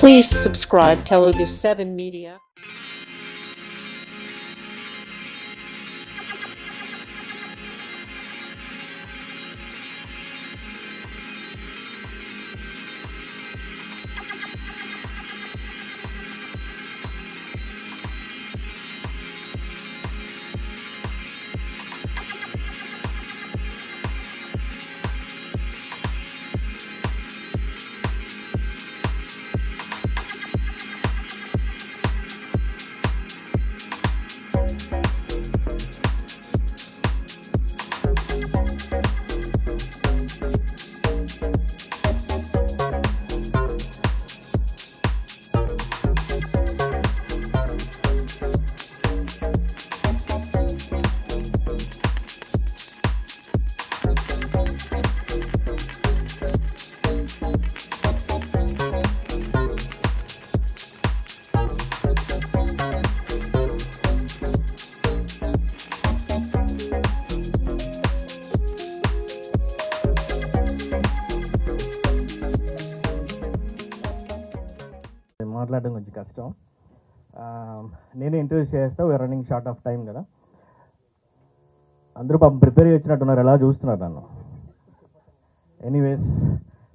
Please subscribe Telugu 7 Media. మాట్లాడడం కొంచెం కష్టం. నేను ఇంటర్వ్యూ చేస్తా, we're running short of time కదా. అందరూ పాపం ప్రిపేర్ వచ్చినట్టున్నారు, ఎలా చూస్తున్నారు నన్ను. ఎనీవేస్,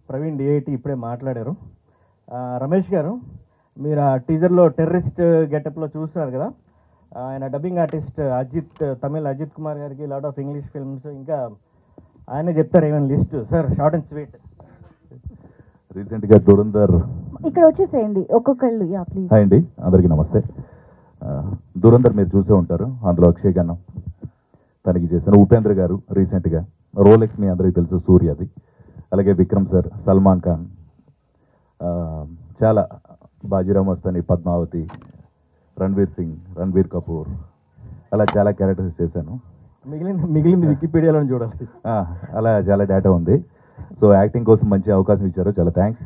ప్రవీణ్ డిఐటి ఇప్పుడే మాట్లాడారు. రమేష్ గారు, మీరు ఆ టీజర్లో టెర్రరిస్ట్ గెటప్లో చూస్తున్నారు కదా. ఆయన డబ్బింగ్ ఆర్టిస్ట్ అజిత్, తమిళ్ అజిత్ కుమార్ గారికి లాట్ ఆఫ్ ఇంగ్లీష్ ఫిల్మ్స్, ఇంకా ఆయనే చెప్తారు ఏమైనా list. Sir, short and sweet. రీసెంట్గా దురంధర్ ఇక్కడ వచ్చేసేయండి ఒక్కొక్కళ్ళు. Yeah please. హాయ్ అండి, అందరికీ నమస్తే. దురంధర్ మీరు చూసే ఉంటారు, అందులో అక్షయ్ ఖన్నా తనకి చేశాను. ఉపేంద్ర గారు రీసెంట్గా రోలెక్స్, మీ అందరికీ తెలుసు, సూర్యది. అలాగే విక్రమ్ సార్, సల్మాన్ ఖాన్, చాలా బాజీరావ్ మస్తాని, పద్మావతి, రణ్వీర్ సింగ్, రణ్బీర్ కపూర్, అలా చాలా క్యారెక్టర్స్ చేశాను. మిగిలింది వికీపీడియాలో చూడాలి. అలా చాలా డేటా ఉంది. సో యాక్టింగ్ కోసం మంచి అవకాశం ఇచ్చారు, చాలా థ్యాంక్స్.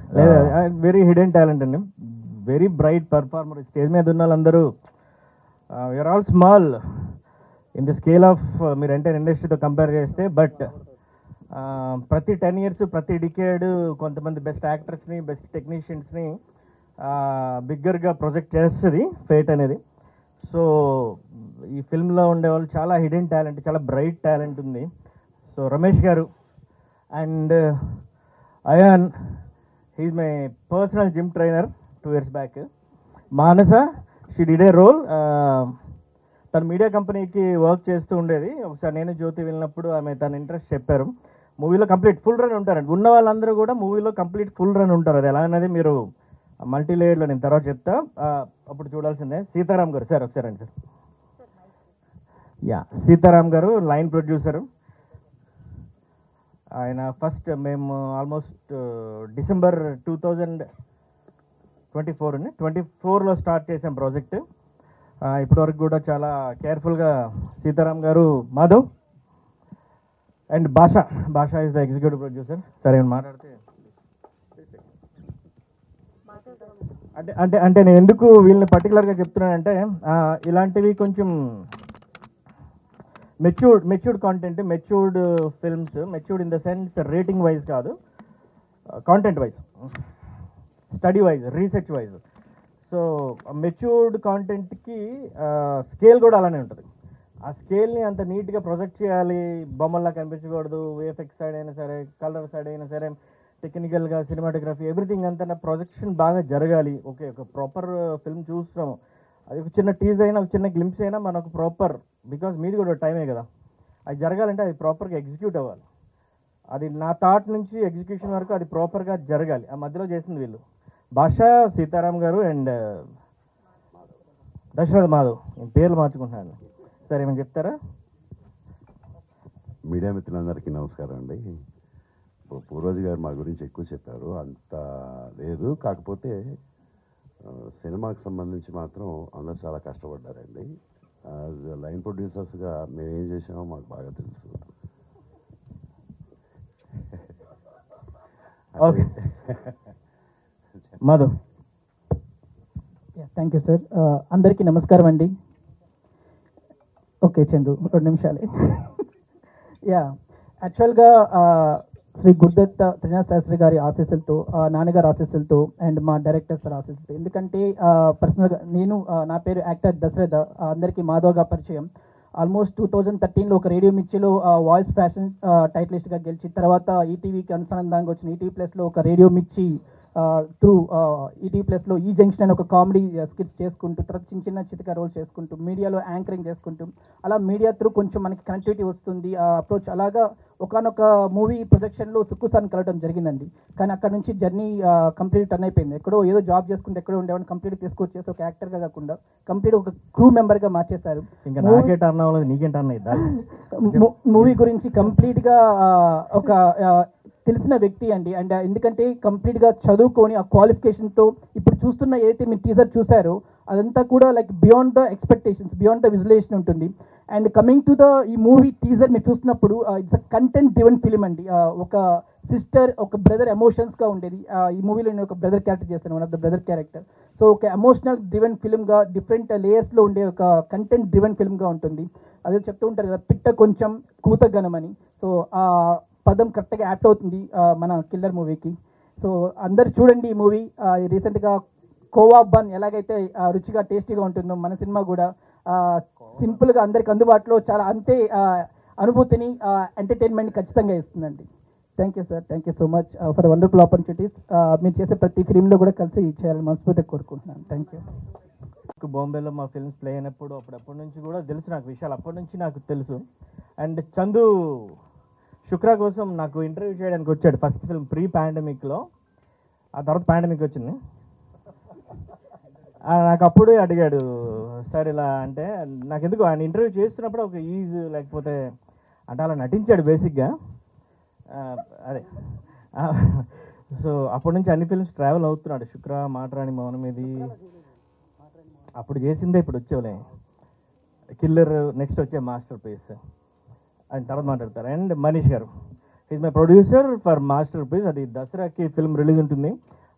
వెరీ హిడెన్ టాలెంట్ అండి, వెరీ బ్రైట్ పర్ఫార్మర్. స్టేజ్ మీద ఉన్న వాళ్ళందరూ we're all small in the scale of మీరు ఎంటైర్ ఇండస్ట్రీతో కంపేర్ చేస్తే. బట్ ప్రతి 10 years, ప్రతి డికేడ్ కొంతమంది బెస్ట్ యాక్టర్స్ని, బెస్ట్ టెక్నీషియన్స్ని బిగ్గర్గా ప్రొజెక్ట్ చేస్తుంది ఫేట్ అనేది. సో ఈ ఫిల్మ్లో ఉండేవాళ్ళు చాలా హిడెన్ టాలెంట్, చాలా బ్రైట్ టాలెంట్ ఉంది. So Ramesh garu and Ayan, he's my personal gym trainer 2 years back. Manasa, she did a role. తను మీడియా కంపెనీకి వర్క్ చేస్తూ ఉండేది. ఒకసారి నేను జ్యోతి వెళ్ళినప్పుడు ఆమె తన ఇంట్రెస్ట్ చెప్పారు. మూవీలో కంప్లీట్ ఫుల్ రన్ ఉంటారండి. ఉన్న వాళ్ళందరూ కూడా మూవీలో కంప్లీట్ ఫుల్ రన్ ఉంటారు. అది ఎలా అనేది మీరు మల్టీ లేయర్లో నేను తర్వాత చెప్తా, అప్పుడు చూడాల్సిందే. సీతారాం గారు, సార్ ఒకసారి రండి సార్. యా, సీతారాం గారు లైన్ ప్రొడ్యూసరు. ఆయన ఫస్ట్ మేము ఆల్మోస్ట్ December 2024లో స్టార్ట్ చేసాం ప్రాజెక్ట్. ఇప్పటివరకు కూడా చాలా కేర్ఫుల్గా సీతారాం గారు, మాధవ్ అండ్ భాష ఈజ్ ద ఎగ్జిక్యూటివ్ ప్రొడ్యూసర్. సరే మాట్లాడితే అంటే నేను ఎందుకు వీళ్ళని పర్టికులర్గా చెప్తున్నానంటే, ఇలాంటివి కొంచెం matured content, matured films, matured in the sense rating wise కాదు, content wise, study wise, research wise. So matured కాంటెంట్కి స్కేల్ కూడా అలానే ఉంటుంది. ఆ స్కేల్ని అంత నీట్గా ప్రొజెక్ట్ చేయాలి, బొమ్మల్లా కనిపించకూడదు. విఎఫ్ఎక్స్ సైడ్ అయినా సరే, కలర్ సైడ్ అయినా సరే, టెక్నికల్గా, సినిమాటోగ్రఫీ, ఎవ్రీథింగ్ అంతా ప్రొజెక్షన్ బాగా జరగాలి. ఓకే, ఒక ప్రాపర్ ఫిల్మ్ చూస్తున్నాము, అది ఒక చిన్న టీజ్ అయినా, ఒక చిన్న గ్లింప్స్ అయినా మనకు ప్రాపర్, బికాజ్ మీది కూడా టైమే కదా, అది జరగాలంటే అది ప్రాపర్గా ఎగ్జిక్యూట్ అవ్వాలి. అది నా థాట్ నుంచి ఎగ్జిక్యూషన్ వరకు అది ప్రాపర్గా జరగాలి. ఆ మధ్యలో చేసింది వీళ్ళు, భాష, సీతారాం గారు అండ్ దశరథ్ మాధవ్. నేను పేర్లు మార్చుకుంటున్నాను. సరే, ఏమైనా చెప్తారా? మీడియా మిత్రులందరికీ నమస్కారం అండి. పూర్వజ్ గారు మా గురించి ఎక్కువ చెప్పారు, అంత లేదు. కాకపోతే సినిమాకి సంబంధించి మాత్రం అందరూ చాలా కష్టపడ్డారండి. లైన్ ప్రొడ్యూసర్స్గా మేము ఏం చేసామో మాకు బాగా తెలుసు. Okay, Madhav. Thank you sir. అందరికీ నమస్కారం అండి. ఓకే చందు, 2 నిమిషాలే. యా, యాక్చువల్గా శ్రీ గురుదత్త త్రినాథ్ శాస్త్రి గారి ఆశీస్సులతో, నాన్నగారి ఆశీస్సులతో అండ్ మా డైరెక్టర్ సార్ ఆశీస్సులతో. ఎందుకంటే పర్సనల్గా నేను, నా పేరు యాక్టర్ దశరథ, అందరికీ మాధవ్గా పరిచయం. ఆల్మోస్ట్ 2013లో ఒక రేడియో మిర్చిలో వాయిస్ ఫ్యాషన్ టైటిలిస్ట్గా గెలిచి, తర్వాత ఈటీవీకి అనుసంధానంగా వచ్చిన ఈటీవీ ప్లస్లో ఒక రేడియో మిర్చి త్రూ ఈటీవీ ప్లస్లో ఈ జంక్షన్ అని ఒక కామెడీ స్కిట్స్ చేసుకుంటూ, తర్వాత చిన్న చిన్న చితక రోల్ చేసుకుంటూ, మీడియాలో యాంకరింగ్ చేసుకుంటూ, అలా మీడియా త్రూ కొంచెం మనకి కనెక్టివిటీ వస్తుంది అప్రోచ్. అలాగా ఒకనొక మూవీ ప్రొజెక్షన్లో సుక్కు సార్ని కలవడం జరిగిందండి. కానీ అక్కడ నుంచి జర్నీ కంప్లీట్ టర్న్ అయిపోయింది. ఎక్కడో ఏదో జాబ్ చేసుకుంటే ఎక్కడో ఉండేవాడిని కంప్లీట్ తీసుకొచ్చేసి ఒక యాక్టర్గా కాకుండా కంప్లీట్ ఒక క్రూ మెంబర్గా మార్చేశారు. ఇంకా నాకే టర్న్ అవ్వలేదు, నీకేం టర్న్ అయిద్దా? మూవీ గురించి కంప్లీట్గా ఒక తెలిసిన వ్యక్తి అండి. అండ్ ఎందుకంటే కంప్లీట్గా చదువుకొని ఆ క్వాలిఫికేషన్తో ఇప్పుడు చూస్తున్న ఏదైతే మీరు టీజర్ చూసారో అదంతా కూడా like beyond the expectations, beyond the visualisation ఉంటుంది. అండ్ కమింగ్ టు ద ఈ మూవీ టీజర్ మీరు చూస్తున్నప్పుడు it's a content driven film అండి. ఒక సిస్టర్, ఒక బ్రదర్ ఎమోషన్స్గా ఉండేది. ఈ మూవీలో నేను ఒక బ్రదర్ క్యారెక్టర్ చేశాను, one of the brother character. So ఒక ఎమోషనల్ డ్రివెన్ ఫిల్మ్గా, డిఫరెంట్ లేయర్స్లో ఉండే ఒక కంటెంట్ డ్రివెన్ ఫిల్మ్గా ఉంటుంది. అదే చెప్తూ ఉంటారు కదా, పిట్ట కొంచెం కూత ఘనమని. సో ఆ పదం కరెక్ట్గా యాప్ట్ అవుతుంది మన కిల్లర్ మూవీకి. సో అందరు చూడండి ఈ మూవీ. రీసెంట్గా కోవా బన్ ఎలాగైతే రుచిగా టేస్టీగా ఉంటుందో మన సినిమా కూడా సింపుల్గా అందరికి అందుబాటులో చాలా అంతే అనుభూతిని, ఎంటర్టైన్మెంట్ ఖచ్చితంగా ఇస్తుందండి. Thank you sir, thank you so much for the wonderful opportunities. మీరు చేసే ప్రతి ఫిలింలో కూడా కలిసి చేయాలని మనస్ఫూర్తిగా కోరుకుంటున్నాను. Thank you. బాంబేలో మా ఫిల్మ్స్ ప్లే అయినప్పుడు అప్పటి నుంచి కూడా తెలుసు నాకు విషయాలు, అప్పటి నుంచి నాకు తెలుసు. అండ్ చందు శుక్ర కోసం నాకు ఇంటర్వ్యూ చేయడానికి వచ్చాడు ఫస్ట్ ఫిల్మ్ ప్రీ పాండమిక్లో. ఆ తర్వాత పాండమిక్ వచ్చింది. నాకు అప్పుడే అడిగాడు సార్ ఇలా అంటే, నాకు ఎందుకు ఆయన ఇంటర్వ్యూ చేస్తున్నప్పుడు ఒక ఈజ్ లేకపోతే అంటే అలా నటించాడు బేసిక్గా. అదే సో అప్పటి నుంచి అన్ని ఫిల్మ్స్ ట్రావెల్ అవుతున్నాడు. శుక్ర, మాటరాని మౌనం, ఇది అప్పుడు చేసిందే ఇప్పుడు వచ్చేవాళ్ళే. కిల్లర్ నెక్స్ట్ వచ్చే మాస్టర్ పీస్ ఆయన తర్వాత మాట్లాడతారు. And Manish garu is my producer for masterpiece. అది దసరాకి ఫిల్మ్ రిలీజ్ ఉంటుంది.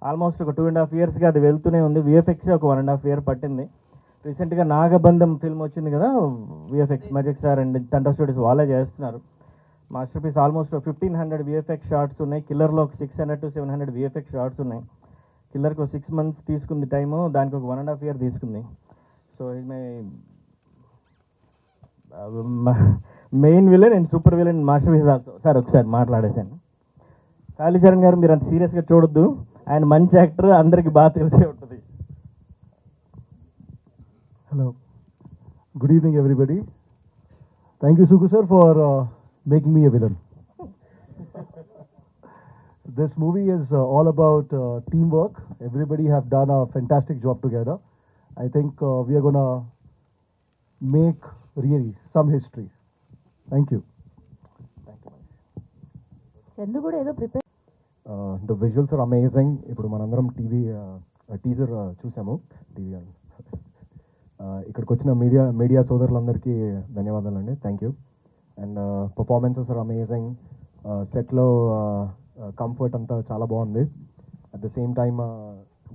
ఆల్మోస్ట్ ఒక 2.5 yearsగా అది వెళ్తూనే ఉంది. విఎఫ్ఎక్స్ ఒక 1.5 year పట్టింది. రీసెంట్గా నాగబంధం ఫిల్మ్ వచ్చింది కదా, VFX magic sir and Thunder Studios వాళ్ళే చేస్తున్నారు. Masterpiece almost 1500 VFX shots ఉన్నాయి. కిల్లర్లో ఒక 600 to 700 విఎఫ్ఎక్స్ షార్ట్స్ ఉన్నాయి. కిల్లర్కి ఒక 6 months తీసుకుంది టైము, దానికి ఒక 1.5 year తీసుకుంది. సో ఇది main villain and super villain masterpiece also. Sir ఒకసారి మాట్లాడేశాను. కాళీచరణ్ గారు మీరు అంత సీరియస్గా చూడొద్దు, ఆయన మంచి యాక్టర్, అందరికి బాగా తెలిసే ఉంటుంది. Hello. Good evening, everybody. Thank you, Suku sir, for making me a villain. This movie is all about teamwork. Everybody have done a fantastic job together. I think we are gonna make really some history. Thank you. Chandu కూడా ఏదో prepare. The visuals are amazing. ఇప్పుడు మనందరం TV teaser చూసాము. TV ఇక్కడికి వచ్చిన మీడియా సోదరులందరికీ ధన్యవాదాలండి. Thank you. And performances are amazing. సెట్లో కంఫర్ట్ అంతా చాలా బాగుంది. At the same time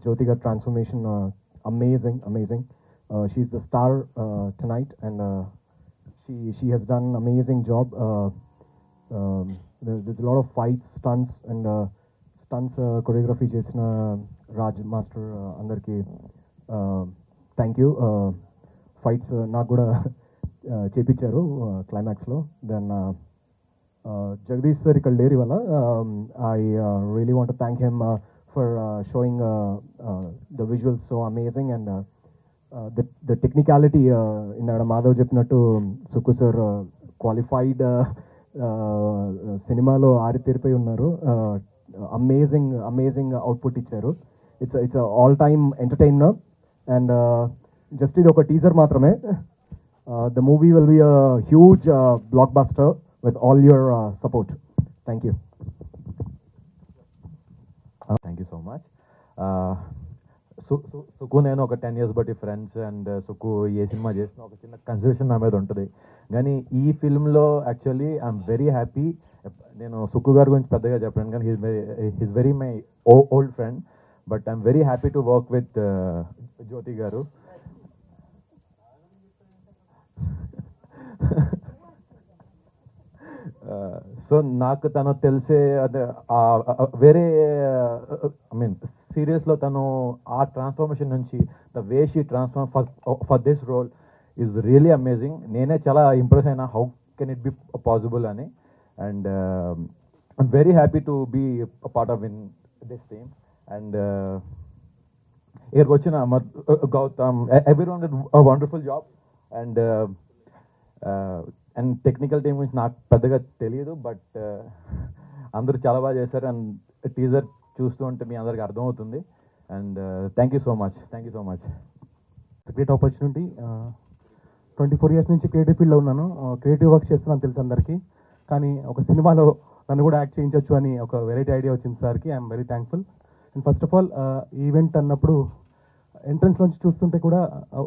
Jyothi గారి transformation amazing. She's the star tonight and she has done an amazing job. There's a lot of fights, stunts choreography చేసిన Raj master అందరికీ thank you. Fights నాకు కూడా చేపించారు క్లైమాక్స్లో. దెన్ జగదీష్ సార్ ఇక్కడ లేరు ఇవాళ. I really want to thank him for showing the visuals so amazing. And the technicality ఇందాక మాధవ్ చెప్పినట్టు సుక్కు సార్ క్వాలిఫైడ్, సినిమాలో ఆరితేరిపోయి ఉన్నారు. అమేజింగ్ అవుట్పుట్ ఇచ్చారు. It's all time entertainer. And just ఇది ఒక టీజర్ మాత్రమే. The movie will be a huge blockbuster with all your support. Thank you. Thank you so much. Sukku నేను ఒక 10 years బట్టి ఫ్రెండ్స్. అండ్ సుకు ఏ సినిమా చేసినా ఒక చిన్న కన్సిడరేషన్ నా మీద ఉంటుంది. కానీ ఈ ఫిల్మ్లో యాక్చువల్లీ ఐఎమ్ వెరీ హ్యాపీ. నేను సుకు గారి గురించి పెద్దగా చెప్పాను కానీ he's very my old friend. But I'm very happy to work with Jyothi గారు. సో నాకు తను తెలిసే అదే వేరే ఐ మీన్ సీరియస్లో తను ఆ ట్రాన్స్ఫర్మేషన్ నుంచి the way she transform for this role is really amazing. నేనే చాలా ఇంప్రెస్ అయినా how can it be possible అని. And I'm very happy to be part of in this team. And ఇక్కడికి వచ్చిన Gautam, everyone did a wonderful job. And and technical team గురించి నాకు పెద్దగా తెలియదు, బట్ అందరూ చాలా బాగా చేశారు. అండ్ టీజర్ చూస్తూ ఉంటే మీ అందరికి అర్థమవుతుంది. And thank you so much. Great opportunity. 24 years నుంచి క్రియేటివ్ ఫీల్డ్లో ఉన్నాను. క్రియేటివ్ వర్క్ చేస్తున్నాను తెలుసు అందరికీ. కానీ ఒక సినిమాలో నన్ను కూడా యాక్ట్ చేయించవచ్చు అని ఒక వెరైటీ ఐడియా వచ్చింది సార్కి. I'm very thankful. And first of all event అన్నప్పుడు ఎంట్రన్స్ నుంచి చూస్తుంటే కూడా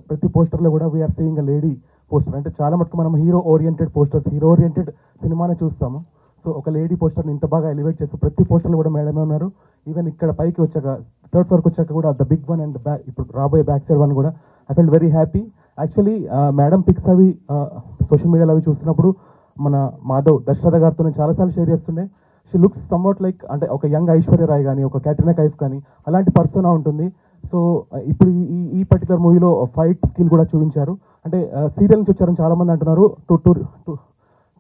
ప్రతి పోస్టర్లో కూడా we're seeing a lady poster. అంటే చాలా మటుకు మనం hero oriented posters, hero oriented సినిమానే చూస్తాము. సో ఒక లేడీ పోస్టర్ని ఇంత బాగా ఎలివేట్ చేస్తూ ప్రతి పోస్టర్లో కూడా మేడమే ఉన్నారు. ఈవెన్ ఇక్కడ పైకి వచ్చాక థర్డ్ ఫ్లోర్కి వచ్చాక కూడా the big one and back, ఇప్పుడు రాబోయే బ్యాక్ సైడ్ వన్ కూడా I felt very happy. Actually madam pics అవి సోషల్ మీడియాలో అవి చూస్తున్నప్పుడు మన మాధవ్ దశరథ గారితో నేను చాలాసార్లు షేర్ చేస్తుండే. షీ లుక్స్ సమ్వాట్ లైక్, అంటే ఒక యంగ్ ఐశ్వర్య రాయ్ కానీ ఒక క్యాట్రినా కైఫ్ కానీ అలాంటి పర్సనా ఉంటుంది. సో ఇప్పుడు ఈ పర్టికులర్ మూవీలో ఫైట్ స్కిల్ కూడా చూపించారు. అంటే సీరియల్ నుంచి వచ్చారని చాలామంది అంటున్నారు.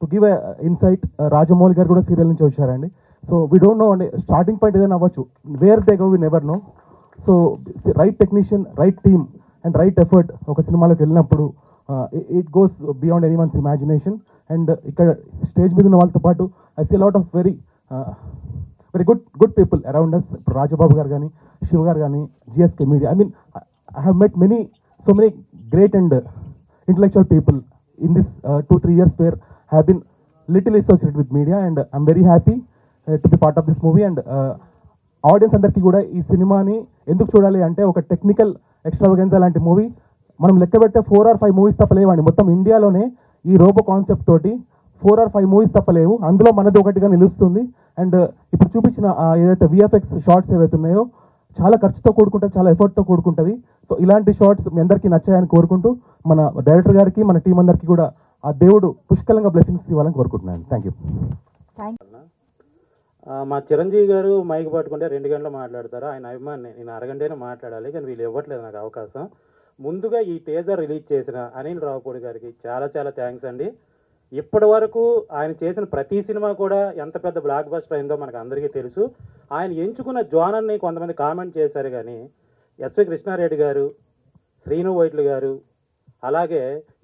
To give a insight, Rajamouli garu కూడా సీరియల్ నుంచి వచ్చారండి. సో వీ డోంట్ నో అండి, స్టార్టింగ్ పాయింట్ ఏదైనా అవ్వచ్చు, where they go we never know. So right technician, right team and right effort ఒక సినిమాలోకి వెళ్ళినప్పుడు it goes beyond anyone's imagination. And ఇక్కడ స్టేజ్ మీద ఉన్న వాళ్ళతో పాటు I see lot of very good people around us. ఇప్పుడు రాజబాబు గారు కానీ, శివ గారు కానీ, GSK media, I mean I have met so many great and intellectual people in this 2-3 years where I have been little associated with media, and I'm very happy to be part of this movie. And audience అందరికీ కూడా ఈ సినిమాని ఎందుకు చూడాలి అంటే, ఒక technical ఎక్స్ట్రావగెన్సా లాంటి movie మనం లెక్క పెడితే 4 or 5 మూవీస్ తప్పలేవండి. మొత్తం ఇండియాలోనే ఈ రోబో కాన్సెప్ట్ తోటి 4 or 5 మూవీస్ తప్పలేవు. అందులో మనది ఒకటిగా నిలుస్తుంది. అండ్ ఇప్పుడు చూపించిన ఏదైతే విఎఫ్ఎక్స్ షార్ట్స్ ఏవైతే ఉన్నాయో చాలా ఖర్చుతో కూడుకుంటుంది, చాలా ఎఫర్ట్తో కూడుకుంటుంది. సో ఇలాంటి షార్ట్స్ మీ అందరికీ నచ్చాయని కోరుకుంటూ, మన డైరెక్టర్ గారికి, మన టీం అందరికీ కూడా ఆ దేవుడు పుష్కలంగా బ్లెస్సింగ్స్ ఇవ్వాలని కోరుకుంటున్నాను. Thank you. మా చిరంజీవి గారు మైక్ పట్టుకుంటే 2 గంటలు మాట్లాడతారు. ఆయన అభిమాని, నేను అరగంటైనా మాట్లాడాలి, కానీ వీళ్ళు ఇవ్వట్లేదు నాకు అవకాశం. ముందుగా ఈ టీజర్ రిలీజ్ చేసిన అనిల్ రావుపూడి గారికి చాలా చాలా థ్యాంక్స్ అండి. ఇప్పటి వరకు ఆయన చేసిన ప్రతి సినిమా కూడా ఎంత పెద్ద బ్లాక్ బస్టర్ అయిందో మనకు అందరికీ తెలుసు. ఆయన ఎంచుకున్న జోనర్ని కొంతమంది కామెంట్ చేశారు, కానీ ఎస్వి కృష్ణారెడ్డి గారు, శ్రీను వైట్ల గారు, అలాగే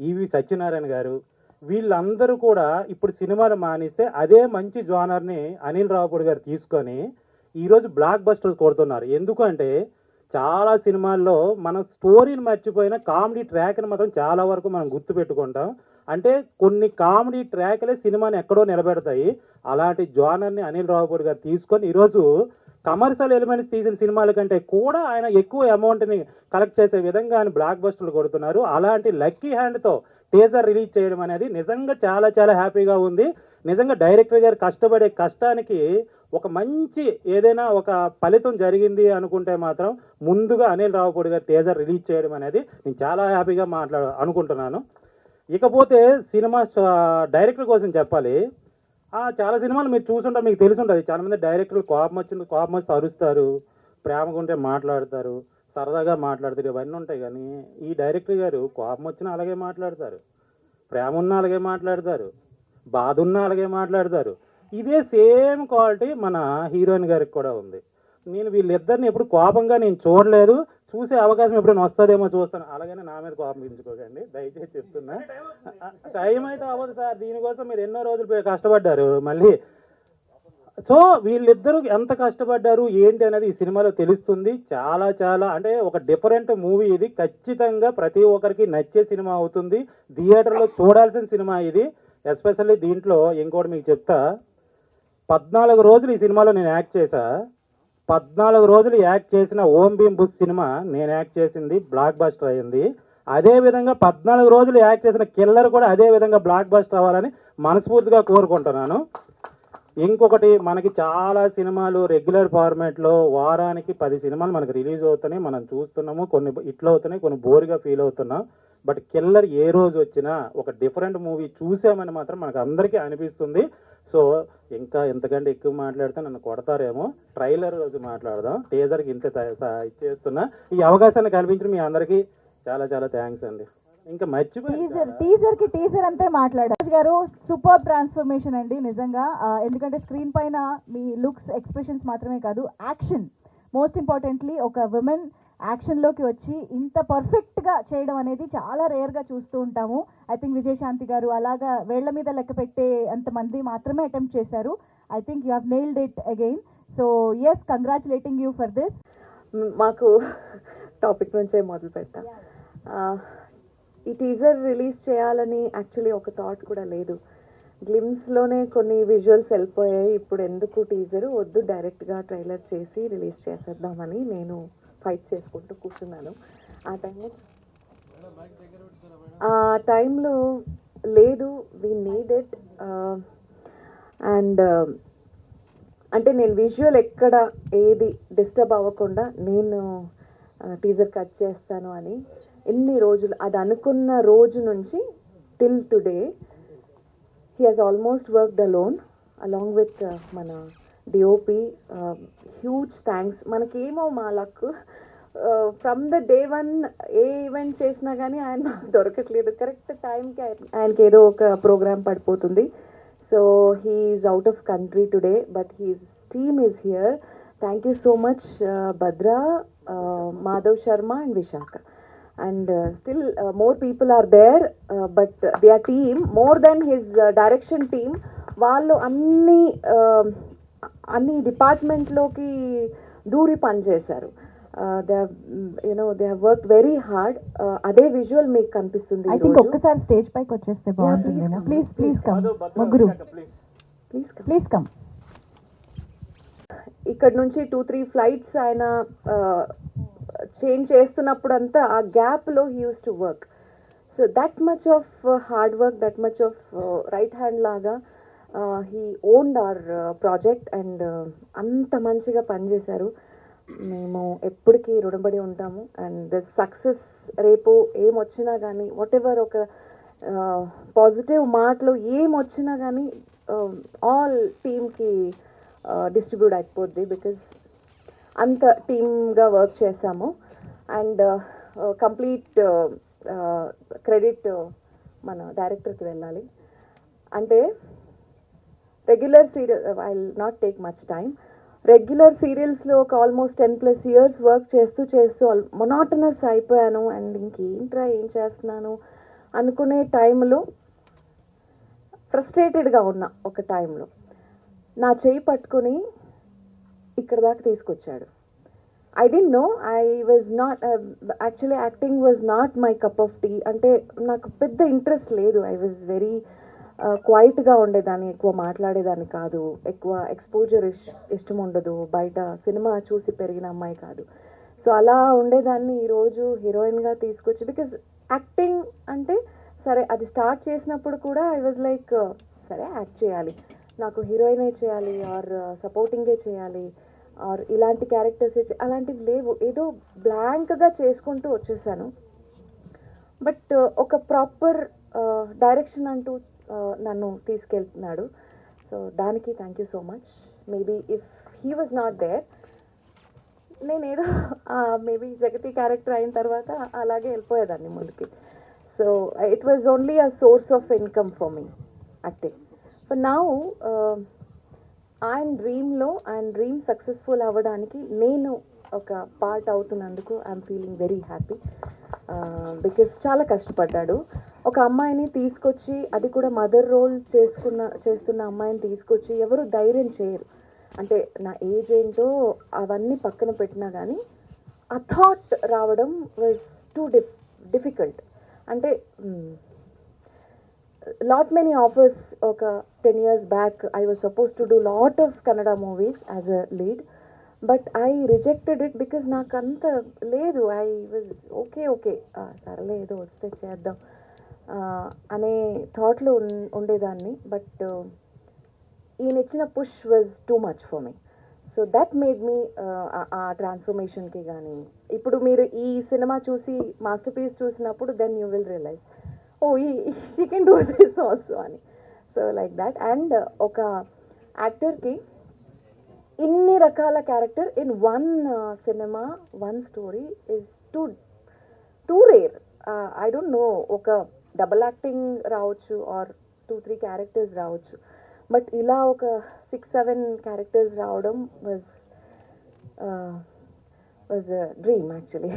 ఈవి సత్యనారాయణ గారు, వీళ్ళందరూ కూడా ఇప్పుడు సినిమాలు మానేస్తే అదే మంచి జోనర్ని అనిల్ రావుపూడి గారు తీసుకొని ఈరోజు బ్లాక్ బస్టర్స్ కొడుతున్నారు. ఎందుకంటే చాలా సినిమాల్లో మన స్టోరీని మర్చిపోయిన కామెడీ ట్రాక్ని మాత్రం చాలా వరకు మనం గుర్తుపెట్టుకుంటాం. అంటే కొన్ని కామెడీ ట్రాక్లే సినిమాని ఎక్కడో నిలబెడతాయి. అలాంటి జోనర్ని అనిల్ రావుపూడి గారు తీసుకొని ఈరోజు కమర్షియల్ ఎలిమెంట్స్ తీసిన సినిమాల కంటే కూడా ఆయన ఎక్కువ అమౌంట్ని కలెక్ట్ చేసే విధంగా ఆయన బ్లాక్ బస్టర్లు కొడుతున్నారు. అలాంటి లక్కీ హ్యాండ్తో టీజర్ రిలీజ్ చేయడం అనేది నిజంగా చాలా చాలా హ్యాపీగా ఉంది. నిజంగా డైరెక్టర్ గారు కష్టపడే కష్టానికి ఒక మంచి ఏదైనా ఒక ఫలితం జరిగింది అనుకుంటే మాత్రం ముందుగా అనిల్ రావుపూడి గారు టీజర్ రిలీజ్ చేయడం అనేది నేను చాలా హ్యాపీగా అనుకుంటున్నాను. ఇకపోతే సినిమా డైరెక్టర్ కోసం చెప్పాలి. చాలా సినిమాలు మీరు చూసుంటారు, మీకు తెలిసి ఉంటుంది. చాలామంది డైరెక్టర్లు కోపం వస్తే అరుస్తారు, ప్రేమగా ఉంటే మాట్లాడతారు, సరదాగా మాట్లాడతారు, ఇవన్నీ ఉంటాయి. కానీ ఈ డైరెక్టర్ గారు కోపం వచ్చినా అలాగే మాట్లాడతారు, ప్రేమ ఉన్నా అలాగే మాట్లాడతారు, బాధ ఉన్నా అలాగే మాట్లాడతారు. ఇదే సేమ్ క్వాలిటీ మన హీరోయిన్ గారికి కూడా ఉంది. నేను వీళ్ళిద్దరిని ఎప్పుడు కోపంగా నేను చూడలేదు. చూసే అవకాశం ఎప్పుడైనా వస్తుందేమో చూస్తాను. అలాగనే నా మీద కోపం పెంచుకోకండి దయచేసి చెప్తున్నా. టైం అయితే అవ్వదు సార్, దీనికోసం మీరు ఎన్నో రోజులు కష్టపడ్డారు మళ్ళీ. సో వీళ్ళిద్దరూ ఎంత కష్టపడ్డారు ఏంటి అనేది ఈ సినిమాలో తెలుస్తుంది. చాలా చాలా అంటే ఒక డిఫరెంట్ మూవీ ఇది. ఖచ్చితంగా ప్రతి ఒక్కరికి నచ్చే సినిమా అవుతుంది. థియేటర్లో చూడాల్సిన సినిమా ఇది. ఎస్పెషల్లీ దీంట్లో ఇంకోటి మీకు చెప్తా, 14 రోజులు ఈ సినిమాలో నేను యాక్ట్ చేశా. 14 రోజులు యాక్ట్ చేసిన ఓం భీమ్ బుస్ సినిమా నేను యాక్ట్ చేసింది బ్లాక్ బస్టర్ అయింది. అదేవిధంగా 14 రోజులు యాక్ట్ చేసిన కిల్లర్ కూడా అదే విధంగా బ్లాక్ బస్టర్ అవ్వాలని మనస్ఫూర్తిగా కోరుకుంటున్నాను. ఇంకొకటి, మనకి చాలా సినిమాలు రెగ్యులర్ ఫార్మాట్లో వారానికి 10 సినిమాలు మనకి రిలీజ్ అవుతున్నాయి, మనం చూస్తున్నాము. కొన్ని ఇట్లా అవుతున్నాయి, కొన్ని బోర్గా ఫీల్ అవుతున్నాం. బట్ కిల్లర్ ఏ రోజు వచ్చినా ఒక డిఫరెంట్ మూవీ చూసామని మాత్రం మనకు అందరికీ అనిపిస్తుంది. సో ఇంకా ఎంతకంటే ఎక్కువ మాట్లాడితే నన్ను కొడతారేమో. ట్రైలర్ రోజు మాట్లాడదాం. టీజర్కి ఇంత ఇచ్చేస్తున్నా. ఈ అవకాశాన్ని కల్పించిన మీ అందరికీ చాలా చాలా థ్యాంక్స్ అండి. ఇంకా టీజర్ అంతే మాట్లాడారు గారు. సూపర్ ట్రాన్స్ఫర్మేషన్ అండి నిజంగా. ఎందుకంటే స్క్రీన్ పైన మీ లుక్స్, ఎక్స్ప్రెషన్స్ మాత్రమే కాదు, యాక్షన్, మోస్ట్ ఇంపార్టెంట్లీ ఒక విమెన్ యాక్షన్లోకి వచ్చి ఇంత పర్ఫెక్ట్గా చేయడం అనేది చాలా రేర్గా చూస్తూ ఉంటాము. ఐ థింక్ విజయశాంతి గారు అలాగా వేళ్ల మీద లెక్క పెట్టే అంతమంది మాత్రమే అటెంప్ట్ చేశారు. I think you have nailed it again. So yes, congratulating you for this. మాకు టాపిక్ నుంచే మొదలు పెడతా. ఈ టీజర్ రిలీజ్ చేయాలని యాక్చువల్లీ ఒక థాట్ కూడా లేదు. గ్లిమ్స్లోనే కొన్ని విజువల్స్ వెళ్ళిపోయాయి. ఇప్పుడు ఎందుకు టీజరు, వద్దు డైరెక్ట్గా ట్రైలర్ చేసి రిలీజ్ చేసేద్దామని నేను ఫైట్ చేసుకుంటూ కూర్చున్నాను. ఆ టైంలో లేదు, వీ నీడ్ ఇట్. అండ్ అంటే నేను విజువల్ ఎక్కడ ఏది డిస్టర్బ్ అవ్వకుండా నేను టీజర్ కట్ చేస్తాను అని ఎన్ని రోజులు, అది అనుకున్న రోజు నుంచి till today he has almost worked alone along with మన డిఓపి. Huge thanks. మనకేమో మా luck, from the day one A event చేసినా కానీ ఆయన దొరకట్లేదు. కరెక్ట్ టైంకి ఆయనకి ఏదో ఒక ప్రోగ్రామ్ పడిపోతుంది. So he's out of country today, but his team is here. Thank you so much Bhadra, Madhav Sharma and Visakha. And still more people are there, but their team, more than his direction team, వాళ్ళు అన్ని డిపార్ట్మెంట్లోకి దూరి పనిచేశారు. They have worked very hard. అదే visual మీకు కనిపిస్తుంది. I think ఒక్కసారి stage పైకి వచ్చేస్తే బాగుంటుంది. ప్లీజ్ కమ్ ముగ్గురు, ప్లీజ్ కమ్. ఇక్కడ నుంచి 2-3 ఫ్లైట్స్ ఆయన చేంజ్ చేస్తున్నప్పుడంతా ఆ గ్యాప్లో he use to work. So that much of hard work, that much of right hand లాగా he owned our project. And అంత మంచిగా పనిచేశారు. మేము ఎప్పటికీ రుణపడి ఉంటాము. అండ్ సక్సెస్ రేపు ఏమొచ్చినా కానీ, వాట్ ఎవర్ ఒక పాజిటివ్ మాటలు ఏమొచ్చినా కానీ ఆల్ టీమ్కి డిస్ట్రిబ్యూట్ అయిపోద్ది. బికాజ్ అంత టీమ్గా వర్క్ చేశాము. అండ్ కంప్లీట్ క్రెడిట్ మన డైరెక్టర్కి వెళ్ళాలి. అంటే regular serial, I will not take much time. Regular సీరియల్స్లో ఒక ఆల్మోస్ట్ 10+ years వర్క్ చేస్తూ మొనాటనస్ అయిపోయాను. అండ్ ఇంకేంట్రా ఏం చేస్తున్నాను అనుకునే టైంలో ఫ్రస్ట్రేటెడ్గా ఉన్నా. ఒక టైంలో నా చేయి పట్టుకుని ఇక్కడ దాకా తీసుకొచ్చాడు. I don't know, I was not actually acting was not my cup of tea. అంటే నాకు పెద్ద ఇంట్రెస్ట్ లేదు. ఐ వాజ్ వెరీ క్వైట్గా ఉండేదాన్ని, ఎక్కువ మాట్లాడేదాన్ని కాదు, ఎక్కువ ఎక్స్పోజర్ ఇష్టం ఉండదు, బయట సినిమా చూసి పెరిగిన అమ్మాయి కాదు. సో అలా ఉండేదాన్ని ఈరోజు హీరోయిన్గా తీసుకొచ్చి, బికాజ్ యాక్టింగ్ అంటే సరే అది స్టార్ట్ చేసినప్పుడు కూడా ఐ వాజ్ లైక్ సరే యాక్ట్ చేయాలి, నాకు హీరోయినే చేయాలి, ఆర్ సపోర్టింగే చేయాలి, ఆర్ ఇలాంటి క్యారెక్టర్స్ అలాంటివి లేవు. ఏదో బ్లాంక్గా చేసుకుంటూ వచ్చేసాను. బట్ ఒక ప్రాపర్ డైరెక్షన్ అంటూ నన్ను తీసుకెళ్తున్నాడు. సో దానికి thank you so much. Maybe if he was not there, నేనేదో మేబీ జగతి క్యారెక్టర్ అయిన తర్వాత అలాగే వెళ్ళిపోయేదాన్ని ముందుకి. So it was only a source of income for me acting. But now ఆయన డ్రీమ్ సక్సెస్ఫుల్ అవ్వడానికి నేను ఒక పార్ట్ అవుతున్నందుకు I'm feeling very happy. Because చాలా కష్టపడ్డాడు. ఒక అమ్మాయిని తీసుకొచ్చి, అది కూడా మదర్ రోల్ చేస్తున్న అమ్మాయిని తీసుకొచ్చి ఎవరు ధైర్యం చేయరు. అంటే నా ఏజ్ ఏంటో అవన్నీ పక్కన పెట్టినా కానీ ఆ థాట్ రావడం వాజ్ టూ డిఫికల్ట్. అంటే lot many offers ఒక 10 years back I was supposed to do lot of Kannada movies as a lead, but I rejected it because నాకు అంత లేదు. I was okay సరేలే ఏదో వస్తే చేద్దాం అనే థాట్లో ఉండేదాన్ని. బట్ ఈయన ఇచ్చిన push was too much for me. So that made me ఆ ట్రాన్స్ఫర్మేషన్కి కానీ, ఇప్పుడు మీరు ఈ సినిమా చూసి మాస్టర్ పీస్ చూసినప్పుడు then you will realize oh she can do this also అని. So like that. అండ్ ఒక యాక్టర్కి ఇన్ని రకాల క్యారెక్టర్ ఇన్ వన్ సినిమా, one story is too rare. I don't know, ఒక డబల్ యాక్టింగ్ రావచ్చు ఆర్ 2-3 క్యారెక్టర్స్ రావచ్చు, బట్ ఇలా ఒక 6-7 క్యారెక్టర్స్ రావడం వాజ్ డ్రీమ్ యాక్చువల్లీ.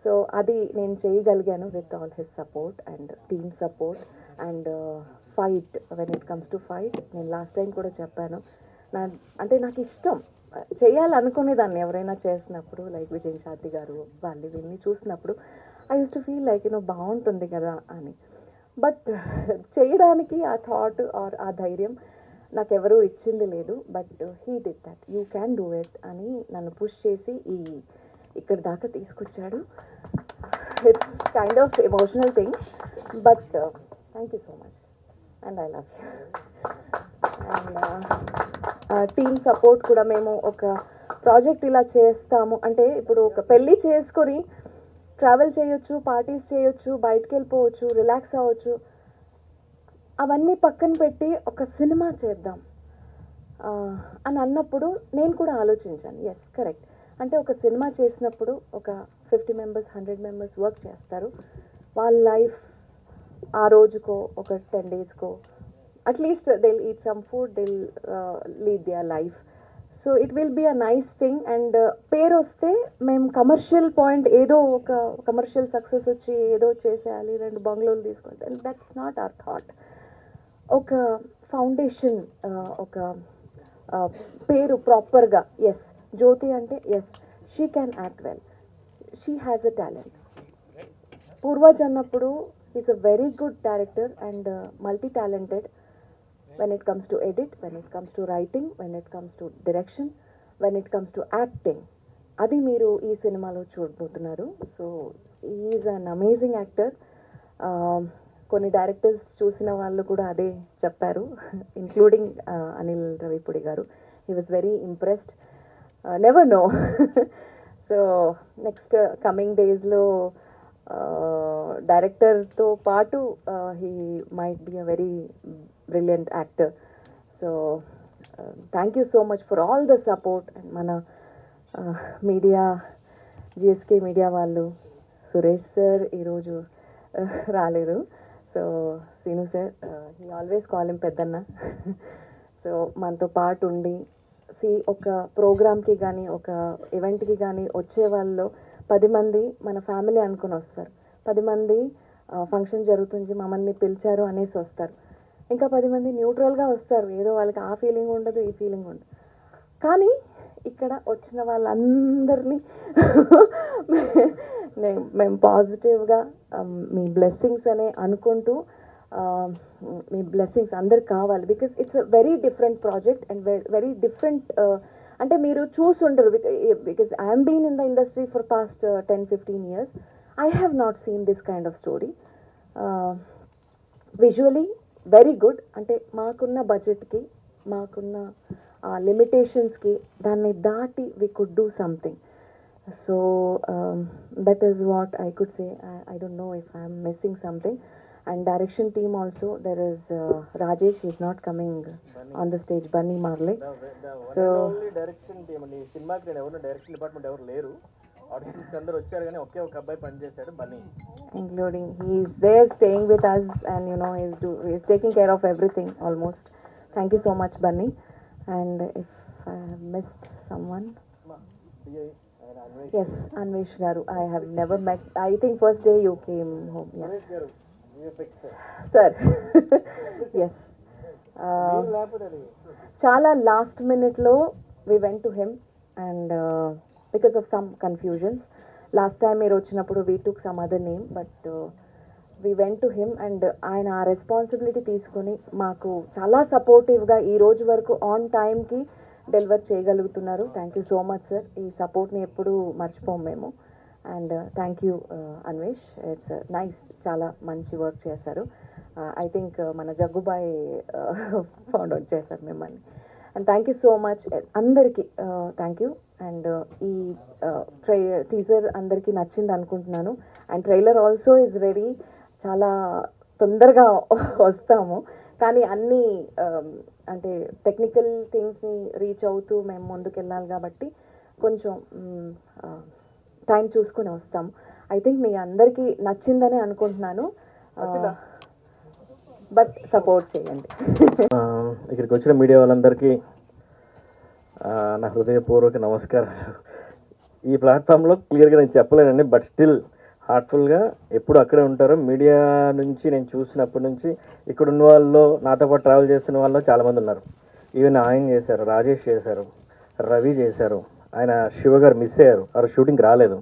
సో అది నేను చేయగలిగాను with all his support and team support and fight. When it comes to fight, నేను లాస్ట్ టైం కూడా చెప్పాను, అంటే నాకు ఇష్టం చేయాలనుకునేదాన్ని ఎవరైనా చేసినప్పుడు, లైక్ విజయ్ శాంతి గారు వాళ్ళు వీళ్ళని చూసినప్పుడు I use to feel like బాగుంటుంది కదా అని. బట్ చేయడానికి ఆ థాట్ ఆర్ ఆ ధైర్యం నాకెవరూ ఇచ్చింది లేదు. But he did that, you can do it అని నన్ను పుష్ చేసి ఇక్కడ దాకా తీసుకొచ్చాడు. It's kind of emotional thing, but thank you so much and I love you. And team support కూడా, మేము ఒక ప్రాజెక్ట్ ఇలా చేస్తాము అంటే, ఇప్పుడు ఒక పెళ్ళి చేసుకొని ట్రావెల్ చేయొచ్చు, పార్టీస్ చేయొచ్చు, బయటకు వెళ్ళిపోవచ్చు, రిలాక్స్ అవ్వచ్చు, అవన్నీ పక్కన పెట్టి ఒక సినిమా చేద్దాం అని అన్నప్పుడు నేను కూడా ఆలోచించాను. Yes, correct. అంటే ఒక సినిమా చేసినప్పుడు ఒక 50 members, 100 members వర్క్ చేస్తారు. వాళ్ళ లైఫ్ ఆ రోజుకో ఒక 10 daysకో at least they'll eat some food, they'll lead their life. So it will be a nice thing. And పేరు వస్తే మేము కమర్షియల్ పాయింట్, ఏదో ఒక కమర్షియల్ సక్సెస్ వచ్చి ఏదో చేసేయాలి, 2 బంగ్లోలు తీసుకోవాలి, and that's not our thought. ఒక ఫౌండేషన్, ఒక పేరు ప్రాపర్గా, ఎస్ జ్యోతి అంటే yes she can act well, she has a talent. Purvaj అన్నప్పుడు is a very good director and multi talented when it comes to edit, when it comes to writing, when it comes to direction, when it comes to acting. అది మీరు ఈ సినిమాలో చూడబోతున్నారు. So is an amazing actor. కొన్ని directors చూసిన వాళ్ళు కూడా అదే చెప్పారు, ఇంక్లూడింగ్ అనిల్ రవిపూడి గారు. He was very impressed. Never know. So next coming డేస్లో డైరెక్టర్తో పాటు he might be a very brilliant actor. So thank you so much for all the support. And mana media, GSK media vallu, Suresh sir ee roju raleru. So Sinu sir, he always call him peddanna. So manto part undi see oka program ki gaani, oka event ki gaani వచ్చే వాళ్ళలో 10 మంది మన family అనుకుని వస్తారు, 10 మంది function జరుగుతుంది మమ్మల్ని పిలిచారు అనేసి వస్తారు, ఇంకా 10 మంది న్యూట్రల్గా వస్తారు, ఏదో వాళ్ళకి ఆ ఫీలింగ్ ఉండదు, ఈ ఫీలింగ్ ఉండదు. కానీ ఇక్కడ వచ్చిన వాళ్ళందరినీ మేము పాజిటివ్గా మీ బ్లెస్సింగ్స్ అనే అనుకుంటూ, మీ బ్లెస్సింగ్స్ అందరికి కావాలి. Because it's a very different project and very different. అంటే మీరు చూసి ఉండరు, because I'm been in the industry for past 10-15 years. I have not seen this kind of story. Visually very good. అంటే మాకున్న బడ్జెట్కి, మాకున్న లిమిటేషన్స్కి దాన్ని దాటి we could do something. So that is what I could say. I don't know if I'm missing something. And direction team also, there is Rajesh, is not coming on the stage, Bunny మార్లే. So direction team అండి సినిమాకి, నేను ఎవరు direction department ఎవరు లేరు, auditions అందరూ వచ్చారు కానీ ఒకే ఒక అబ్బాయి పనిచేశాడు, Bunny. Including he is there staying with us and he is taking care of everything almost. Thank you so much, Bunny. And if I have missed someone, yes, Anvesh garu, I have never met. I think first day you came home. Yeah, Anvesh garu, sir. Yes. Chala last minute lo we went to him and because of some confusions. Last time మీరు వచ్చినప్పుడు we took some other name, but we went to him and ఆయన ఆ responsibility తీసుకొని మాకు చాలా సపోర్టివ్గా ఈ రోజు వరకు ఆన్ టైంకి డెలివర్ చేయగలుగుతున్నారు. Thank you so much sir. ఈ సపోర్ట్ని ఎప్పుడూ మర్చిపోము మేము. And thank you Anvesh, it's nice, చాలా మంచి వర్క్ చేశారు. ఐ థింక్ మన జగ్గుబాయ్ ఫౌండ్ అవుట్ చేశారు మిమ్మల్ని. And thank you so much అందరికీ, థ్యాంక్ యూ. అండ్ ఈ టీజర్ అందరికీ నచ్చింది అనుకుంటున్నాను. And trailer also is ready. చాలా తొందరగా వస్తాము, కానీ అన్నీ అంటే టెక్నికల్ థింగ్స్ని రీచ్ అవుతూ మేము ముందుకు వెళ్ళాలి కాబట్టి కొంచెం టైం చూసుకుని వస్తాము. ఐ థింక్ మీ అందరికీ నచ్చిందని అనుకుంటున్నాను, బట్ సపోర్ట్ చేయండి. ఇక్కడికి వచ్చిన మీడియా వాళ్ళందరికీ నా హృదయపూర్వక నమస్కారం. ఈ ప్లాట్ఫామ్లో క్లియర్గా నేను చెప్పలేనండి, బట్ స్టిల్ హార్ట్ఫుల్గా ఎప్పుడు అక్కడే ఉంటారు. మీడియా నుంచి నేను చూసినప్పటి నుంచి ఇక్కడ ఉన్న వాళ్ళు, నాతో పాటు ట్రావెల్ చేస్తున్న వాళ్ళు చాలామంది ఉన్నారు. ఈవెన్ ఆయన చేశారు, రాజేష్ చేశారు, రవి చేశారు, ఆయన శివ గారు మిస్ అయ్యారు, ఆ షూటింగ్కి రాలేదు.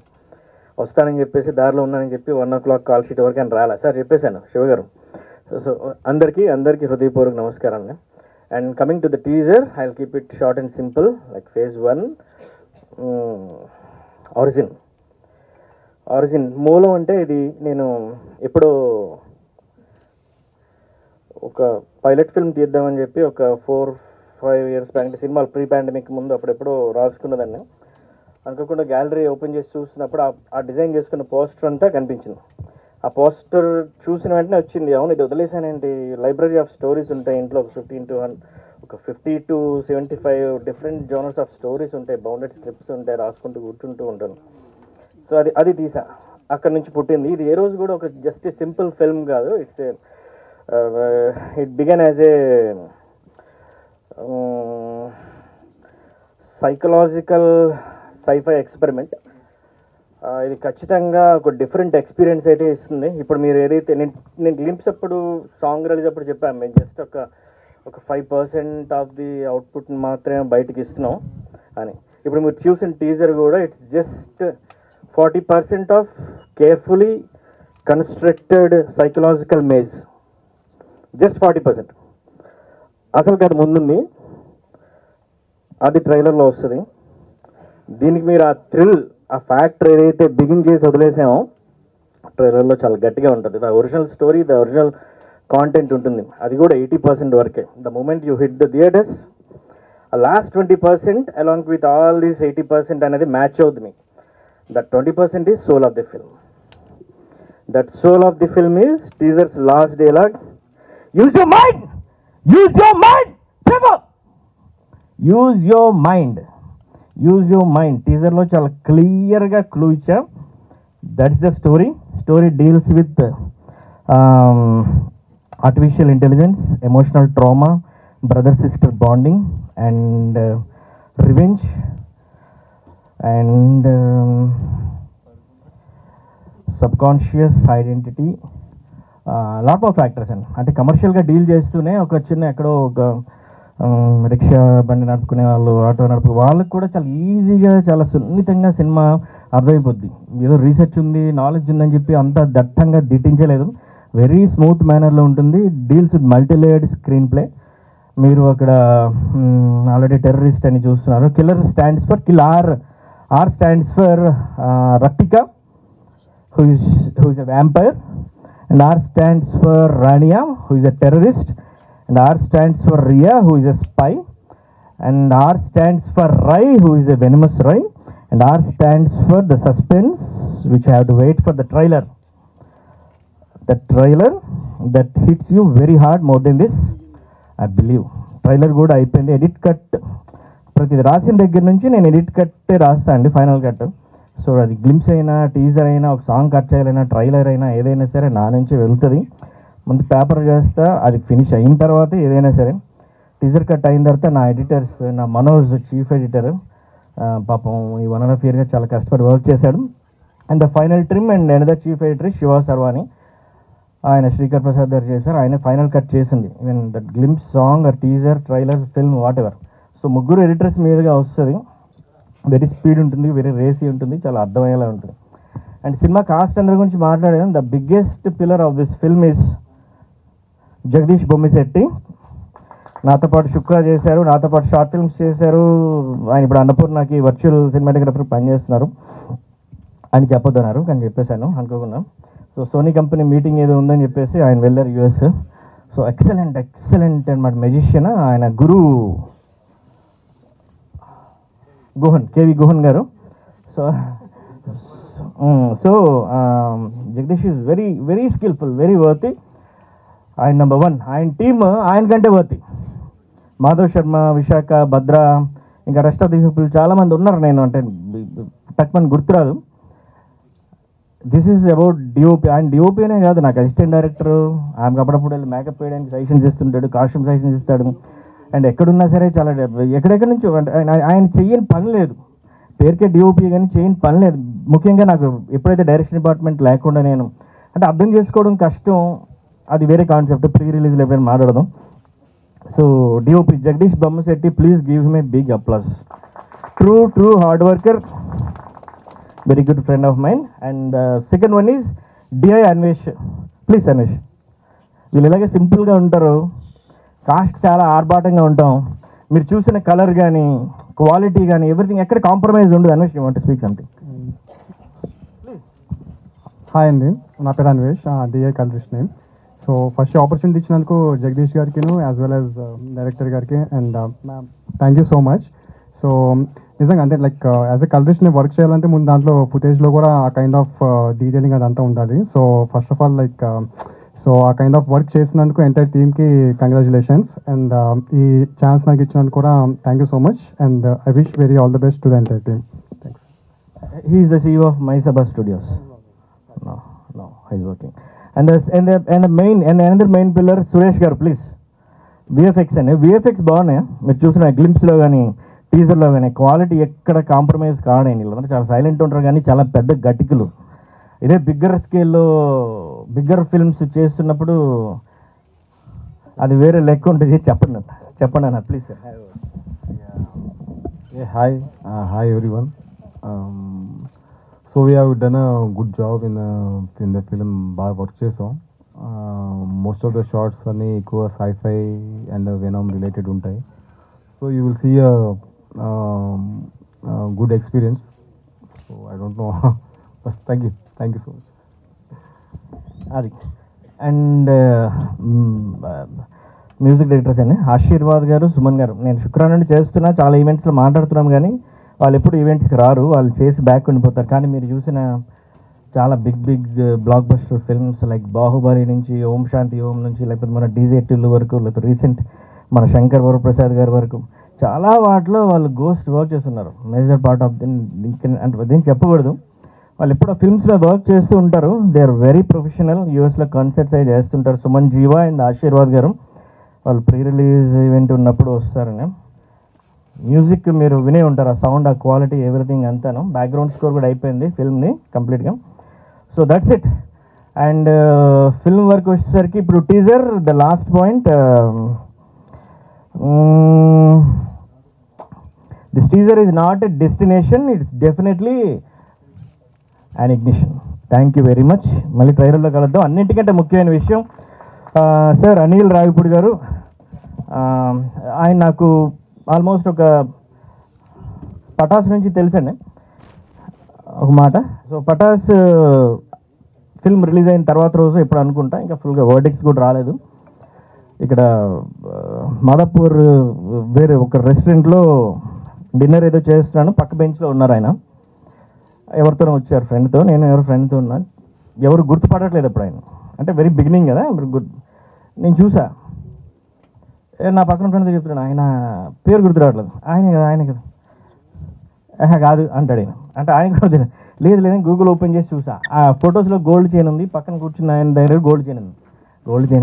వస్తానని చెప్పేసి దారిలో ఉన్నానని చెప్పి 1 o'clock కాల్ షీట్ వరకు ఆయన రాలే సార్ చెప్పేశాను శివ గారు. సో అందరికీ హృదయపూర్వక నమస్కారాలు. And coming to the teaser, I will keep it short and simple. Like phase 1 origin మూలం అంటే ఇది నేను ఎప్పుడో ఒక పైలట్ ఫిల్మ్ తీద్దామని చెప్పి ఒక 4-5 years బ్యాక్, అంటే సినిమాలు ప్రీ పాండమిక్ ముందు అప్పుడెప్పుడో రాసుకున్నదాన్ని. అనుకోకుండా గ్యాలరీ ఓపెన్ చేసి చూసినప్పుడు ఆ డిజైన్ చేసుకున్న పోస్టర్ అంతా కనిపించింది. ఆ పోస్టర్ చూసిన వెంటనే వచ్చింది, అవును ఇది వదిలేసానేంటి, లైబ్రరీ ఆఫ్ స్టోరీస్ ఉంటాయి ఇంట్లో, ఒక 50 to 75 different genres of stories ఉంటాయి, బౌండెడ్ స్క్రిప్ట్స్ ఉంటాయి, రాసుకుంటూ కూర్చుంటూ ఉంటాను. సో అది తీసా, అక్కడ నుంచి పుట్టింది. ఇది ఏ రోజు కూడా ఒక జస్ట్ సింపుల్ ఫిల్మ్ కాదు, it began as a psychological sci-fi experiment. ఇది ఖచ్చితంగా ఒక డిఫరెంట్ ఎక్స్పీరియన్స్ అయితే ఇస్తుంది. ఇప్పుడు మీరు ఏదైతే నేను గ్లింప్స్ అప్పుడు సాంగ్ రిలీజ్ అప్పుడు చెప్పాను, మేము జస్ట్ ఒక 5% ఆఫ్ ది అవుట్పుట్ మాత్రమే బయటకి ఇస్తున్నాం అని. ఇప్పుడు మీరు చూసిన టీజర్ కూడా it's just 40% of carefully constructed psychological maze, just 40%. అసలు అది ముందుంది, అది ట్రైలర్లో వస్తుంది. దీనికి మీరు ఆ థ్రిల్, ఆ ఫ్యాక్టర్ ఏదైతే బిగిన్ చేసి వదిలేసామో ట్రైలర్లో చాలా గట్టిగా ఉంటుంది. The original story, the original content ఉంటుంది, అది కూడా 80% వరకే. The moment you hit the theatres, ఆ last 20% along with all these 80% అనేది మ్యాచ్ అవుతుంది మీకు. That 20% is soul of the film. That soul of the film is teaser's last dialogue, use your mind, use your mind, use your mind, use your mind. టీజర్లో చాలా క్లియర్గా clue ఇచ్చాం. That's the story. Story deals with artificial intelligence, emotional trauma, brother-sister bonding, and revenge, and subconscious identity. Lot of factors అంటే కమర్షియల్గా deal చేస్తూనే ఒక చిన్న ఎక్కడో ఒక రిక్షా బండి నడుపుకునే వాళ్ళు, ఆటో నడుపు వాళ్ళకి కూడా చాలా ఈజీగా, చాలా సున్నితంగా సినిమా అర్థమైపోద్ది. ఏదో రీసెర్చ్ ఉంది, నాలెడ్జ్ ఉందని చెప్పి అంత దట్టంగా దిట్టించలేదు. వెరీ స్మూత్ మేనర్లో ఉంటుంది. Deals with multilayered screenplay. మీరు అక్కడ ఆల్రెడీ టెర్రరిస్ట్ అని చూస్తున్నారు. Killer stands for kill, or stands for రక్టికా who is a vampire, and R stands for Rania, who is a terrorist, and R stands for Ria, who is a spy, and R stands for Rai, who is a venomous Rai, and R stands for the suspense, which I have to wait for the trailer. The trailer that hits you very hard more than this, I believe. Trailer కూడా అయిపోయింది. Edit cut ప్రతిది రాసిన దగ్గర నుంచి నేను edit కట్టే రాస్తా అండి, ఫైనల్ కట్. సో అది గ్లింప్స్ అయినా, టీజర్ అయినా, ఒక సాంగ్ కట్ చేయాలైనా, ట్రైలర్ అయినా, ఏదైనా సరే నా నుంచి వెళ్తుంది. ముందు పేపర్ చేస్తా, అది ఫినిష్ అయిన తర్వాత ఏదైనా సరే. టీజర్ కట్ అయిన తర్వాత నా ఎడిటర్స్, నా మనోజ్ చీఫ్ ఎడిటర్, పాపం ఈ 1.5 yearగా చాలా కష్టపడి వర్క్ చేశాడు. And the final trim and another chief editor Shiva Sarvani, ఆయన శ్రీకర్ ప్రసాద్ గారు చేశారు. ఆయన ఫైనల్ కట్ చేసింది. Even that glimpse song or teaser, trailer, film, whatever. So ముగ్గురు ఎడిటర్స్ మీదుగా వస్తుంది. వెరీ స్పీడ్ ఉంటుంది, వెరీ రేసీ ఉంటుంది, చాలా అర్థమయ్యేలా ఉంటుంది. అండ్ సినిమా కాస్ట్ అందరి గురించి మాట్లాడాను. The biggest pillar of this film is Jagadish Bommisetty. నాతో పాటు శుక్ర చేశారు, నాతో పాటు షార్ట్ ఫిల్మ్స్ చేశారు. ఆయన ఇప్పుడు అన్నపూర్ణకి వర్చువల్ సినిమాటోగ్రఫర్ పనిచేస్తున్నారు అని చెప్పొద్దన్నారు, కానీ చెప్పేశాను అనుకోకుండా. సో సోనీ కంపెనీ మీటింగ్ ఏదో ఉందని చెప్పేసి ఆయన వెళ్ళారు యూఎస్. సో ఎక్సలెంట్ అనమాట మెజిషియన్. ఆయన గురు కేవి గుహన్ గారు. So Jagadish is very skillful, very worthy. ఆయన నెంబర్ 1. ఆయన టీమ్ ఆయన కంటే వర్తి. మాధవ్ శర్మ, విశాఖ, భద్ర, ఇంకా రెస్ట్ ఆఫ్ ది పీపుల్ చాలామంది ఉన్నారు. నేను అంటే తక్కువ గుర్తురాదు. This is about DOP. ఆయన డిఓపినే కాదు, నాకు అసిస్టెంట్ డైరెక్టర్. ఆయన అప్పుడప్పుడు వెళ్ళి మేకప్ వేయడానికి సజెషన్స్ ఇస్తుంటాడు, కాస్ట్యూమ్ సజెషన్స్ ఇస్తాడు. అండ్ ఎక్కడున్నా సరే చాలా ఎక్కడెక్కడి నుంచో ఆయన చెయ్యని పని లేదు. పేరుకే డిఓపి కానీ చేయని పని లేదు. ముఖ్యంగా నాకు ఎప్పుడైతే డైరెక్షన్ డిపార్ట్మెంట్ లేకుండా నేను అంటే అర్థం చేసుకోవడం కష్టం, అది వేరే కాన్సెప్ట్, ప్రీ రిలీజ్లో ఎప్పుడైనా మాట్లాడదాం. So DOP Jagadish Bommasetty, please give him a big applause. True hard worker, very good friend of mind. And second one is DI Anvesh. Please Anvesh. వీళ్ళు ఇలాగే సింపుల్గా ఉంటారు, కాస్ట్ చాలా ఆర్భాటంగా ఉంటాం. మీరు చూసిన కలర్ కానీ క్వాలిటీ కానీ ఎవ్రీథింగ్ ఎక్కడ కాంప్రమైజ్ ఉండదు. Anvesh, you want to speak something? Hi అండి, నా పేరు Anvesh, DI colourist name. So first opportunity ఇచ్చినందుకు జగదీష్ గారికి యాజ్ వెల్ యాజ్ డైరెక్టర్ గారికి and ma'am thank you so much. So నిజంగా అంటే లైక్ యాజ్ ఎ కలరిస్ట్ని వర్క్ చేయాలంటే ముందు దాంట్లో ఫుటేజ్లో కూడా ఆ కైండ్ ఆఫ్ డీటెయిలింగ్ అదంతా ఉండాలి. So first of all like so ఆ కైండ్ ఆఫ్ వర్క్ చేసినందుకు ఎంటైర్ టీమ్కి కంగ్రాచులేషన్స్. అండ్ ఈ ఛాన్స్ నాకు ఇచ్చినందుకు కూడా thank you so much. And I wish very all the best to the entire team. Thanks. He is the CEO of Maisaba Studios. No, he's working. And another main pillar, Suresh garu, please. VFX and VFX బాగున్నాయి. మీరు చూసిన గ్లింప్స్లో కానీ టీజర్లో కానీ quality ఎక్కడ compromise కావడం. వీళ్ళందరూ చాలా సైలెంట్ ఉంటారు కానీ చాలా పెద్ద గట్టికులు. ఇదే బిగ్గర్ స్కేల్లో బిగ్గర్ ఫిల్మ్స్ చేస్తున్నప్పుడు అది వేరే లెక్క ఉంటుంది. చెప్పండి అన్న please sir. Hi everyone. So we have done a good job in the film. బాగా వర్క్ చేసాం. మోస్ట్ ఆఫ్ ద షార్ట్స్ అన్నీ ఎక్కువ సైఫై అండ్ వెనమ్ రిలేటెడ్ ఉంటాయి. So you will see a good experience. So I don't know. Thank you so much. అది and music directors అండి ఆశీర్వాద్ గారు, సుమన్ గారు. నేను శుక్రవారం నుండి చేస్తున్నా, చాలా ఈవెంట్స్లో మాట్లాడుతున్నాం కానీ వాళ్ళు ఎప్పుడు ఈవెంట్స్కి రారు, వాళ్ళు చేసి బ్యాక్ ఉండిపోతారు. కానీ మీరు చూసిన చాలా big blockbuster films like Baahubali నుంచి, ఓం శాంతి ఓం నుంచి, లేకపోతే మన డీజే టిల్లు వరకు, లేకపోతే రీసెంట్ మన శంకర్ వరప్రసాద్ గారి వరకు చాలా వాటిలో వాళ్ళు గోస్ట్ వర్క్ చేస్తున్నారు. మేజర్ పార్ట్ ఆఫ్ అంటే దీన్ని చెప్పకూడదు, వాళ్ళు ఎప్పుడు ఫిల్మ్స్లో వర్క్ చేస్తూ ఉంటారు. They are very professional. యూఎస్లో కాన్సర్ట్స్ అయి చేస్తుంటారు. సుమన్ జీవా అండ్ ఆశీర్వాద్ గారు వాళ్ళు ప్రీ రిలీజ్ ఈవెంట్ ఉన్నప్పుడు వస్తారని. మ్యూజిక్ మీరు వినే ఉంటారు, ఆ సౌండ్, ఆ క్వాలిటీ, ఎవ్రీథింగ్ అంతాను. బ్యాక్గ్రౌండ్ స్కోర్ కూడా అయిపోయింది ఫిల్మ్ని కంప్లీట్గా. So that's it. And film work వచ్చేసరికి ఇప్పుడు teaser, the last point, this teaser is not a destination, it's definitely and ignition. Thank you very much. మళ్ళీ ట్రైలర్లో కలుద్దాం. అన్నింటికంటే ముఖ్యమైన విషయం సార్ అనిల్ రావిపూడి గారు. ఆయన నాకు ఆల్మోస్ట్ ఒక పటాస్ నుంచి తెలుసండి ఒక మాట. సో పటాస్ ఫిల్మ్ రిలీజ్ అయిన తర్వాత రోజు ఎప్పుడు అనుకుంటా, ఇంకా ఫుల్గా వర్డిక్స్ కూడా రాలేదు. ఇక్కడ మాదాపూర్ వేరే ఒక రెస్టారెంట్లో డిన్నర్ ఏదో చేస్తున్నాను, పక్క బెంచ్లో ఉన్నారు ఆయన. ఎవరితోనో వచ్చారు ఫ్రెండ్తో, నేను ఎవరు ఫ్రెండ్తో ఉన్నాను. ఎవరు గుర్తుపడట్లేదు అప్పుడు ఆయన, అంటే వెరీ బిగినింగ్ కదా. నేను చూసా, నా పక్కన ఫ్రెండ్తో చెప్తున్నాను, ఆయన పేరు గుర్తు రావట్లేదు. ఆయన కదా కాదు అంటాడు ఆయన. అంటే ఆయన కూడా లేదు గూగుల్ ఓపెన్ చేసి చూసా, ఆ ఫొటోస్లో గోల్డ్ చైన్ ఉంది, పక్కన కూర్చున్న ఆయన దగ్గర గోల్డ్ చైన్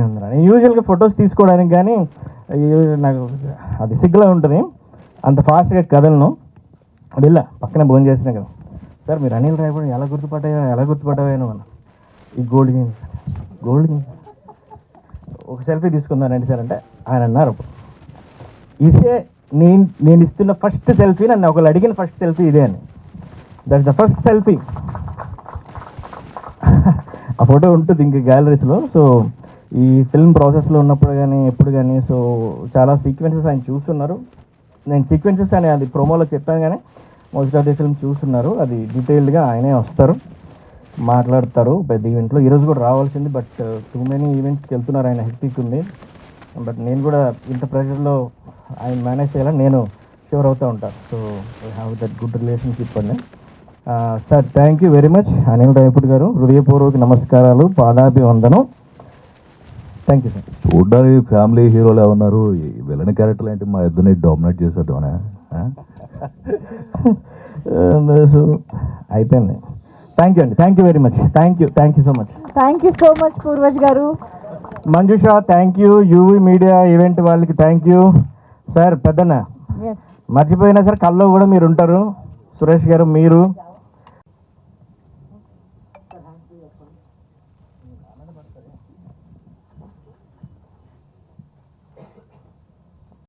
ఉంది. నేను యూజువల్గా ఫొటోస్ తీసుకోవడానికి కానీ నాకు అది సిగ్గులా ఉంటుంది, అంత ఫాస్ట్గా కదలను. వెళ్ళా పక్కన భోజనం చేసినా కదా, సార్ మీరు అనిల్ రాయపూడి ఎలా గుర్తుపట్టావేనో అన్న. ఈ గోల్డ్ చైన్ ఒక సెల్ఫీ తీసుకుందానండి సార్ అంటే ఆయన అన్నారు, ఇదే నేను ఇస్తున్న ఫస్ట్ సెల్ఫీ, నన్ను ఒకళ్ళు అడిగిన ఫస్ట్ సెల్ఫీ ఇదే అని. That's the first selfie. ఆ ఫోటో ఉంటుంది ఇంక గ్యాలరీస్లో. సో ఈ ఫిల్మ్ ప్రాసెస్లో ఉన్నప్పుడు కానీ ఎప్పుడు కానీ సో చాలా సీక్వెన్సెస్ ఆయన చూస్తున్నారు. నేను సీక్వెన్సెస్ అని అది ప్రోమోలో చెప్పాను కానీ మోస్ట్ ఆఫ్ ది ఫిల్మ్ చూస్తున్నారు. అది డీటెయిల్డ్గా ఆయనే వస్తారు. మాట్లాడతారు పెద్ద ఈవెంట్లో. ఈరోజు కూడా రావాల్సింది, బట్ టూ మెనీ ఈవెంట్స్కి వెళ్తున్నారు ఆయన, హెక్టిక్ ఉంది. బట్ నేను కూడా ఇంత ప్రెషర్లో ఆయన మేనేజ్ చేయాలని నేను షూర్ అవుతూ ఉంటాను. So I have that good relationship అండి. Sir thank you very much. Anil Rayapudi గారు హృదయపూర్వక నమస్కారాలు, పాదాభివందనం. Thank you sir. చూడ్డానికి ఫ్యామిలీ హీరోలే ఉన్నారు, విలన్ క్యారెక్టర్ ఏంటి మా ఇద్దరిని డామినేట్ చేసేద్దామనే. సో అయిపోయింది. థ్యాంక్ యూ అండి, thank you very much. Thank you so much. Thank you so much Purvaj గారు. Manjusha thank you. UV media event వాళ్ళకి థ్యాంక్ యూ. సార్ పెద్దన్న ఎస్ మర్చిపోయినా సార్ కల్లో కూడా మీరు ఉంటారు. సురేష్ గారు, మీరు